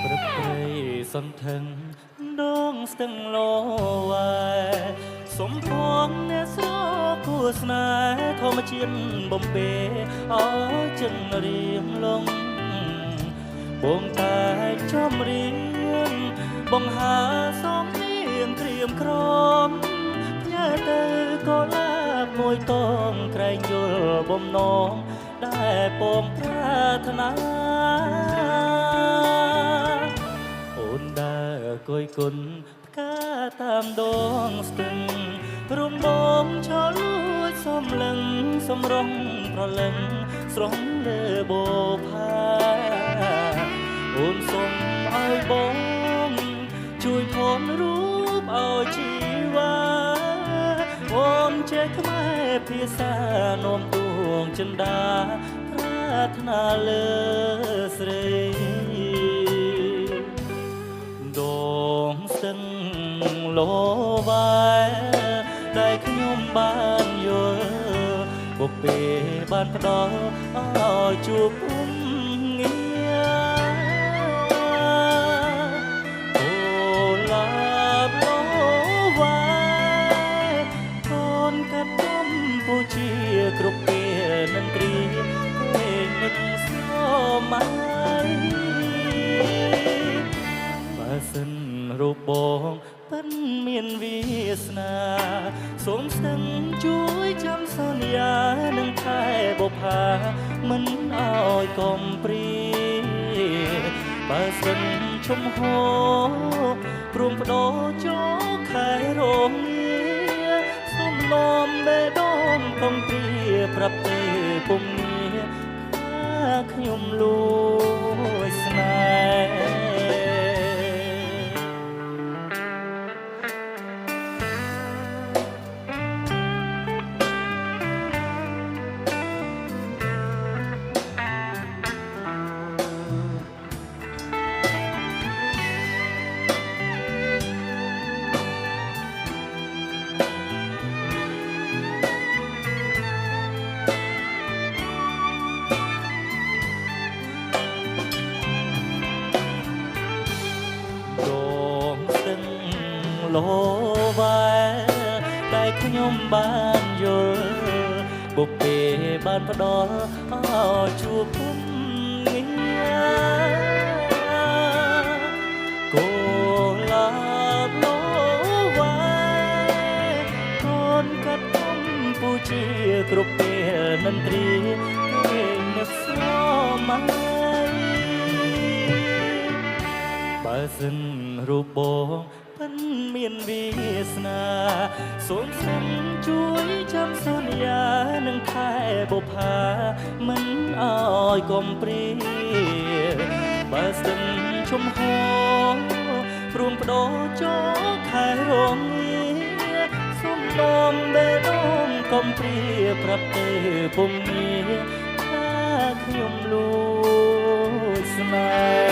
ព្រឹកព្រៃសន្ធឹងដងស្ទឹងលោវ៉ែសំភងអ្នកស្រគួស្នេហ៍ធម្មជាតិបំពេអោចិនរៀមលងបងតែចំរៀងបងហាសំនៀងក្រៀមក្រំញ៉ែទៅក៏ឡាបមួយតងក្រែងយល់បំណងដែលពងប្រាថ្នាអូនដើរគយគុណផ្កាតាមដងស្ទឹងរំបងឆោលួចសំលឹងសំរងប្រលឹងស្រងលើបោផាអូនសូមឲ្យបងជួយថនរូបឲ្យជីវ៉ាអូនចេះខ្មែរភាសានោមដួងចិន្តាប្រាថ្នាលើស្រីដងស្ទឹងលោវ៉ែដែលខ្ញុំបានយល់ពុកពេលបានផ្ដល់ឲ្យជួបគុំងារអូឡាបលោវ៉ែកូនកាត់កម្ពុជាគ្រប់ពេលនឹងគ្រាពេលនឹកស្រមៃបើសិនរូបបងប៉ិនមានវាសនាសូមស្ទឹងជួយចាំសន្យានឹងថែបុប្ផាមិនឲ្យកំព្រីបើសិនឈុំហោព្រមបដោចូលខែរងងារសូមលំបេះដូងកំព្រីប្រាប់ទេពុំងារថាខ្ញុំលួចស្នេហ៍លោវ៉ែដែលខ្ញុំបានយល់បុព្វេបានផ្ដល់ឲ្យជួបគុំងារកូលាបលោវ៉ែកូនកាត់កម្ពុជាគ្រប់ពេលមិនត្រៀគេនឹកស្រមៃបើសិនរូបបងប៉ិនមានវាសនាសូមស្ទឹងជួយចាំសន្យានឹងថែបុប្ផាមិនឲ្យកំព្រីបើស្ទឹងឈុំហោព្រមបដោចូលខែរងងារសូមលំបេះដូងកំព្រីប្រាប់ទេពុំងារថាខ្ញុំលួចស្នេហ៍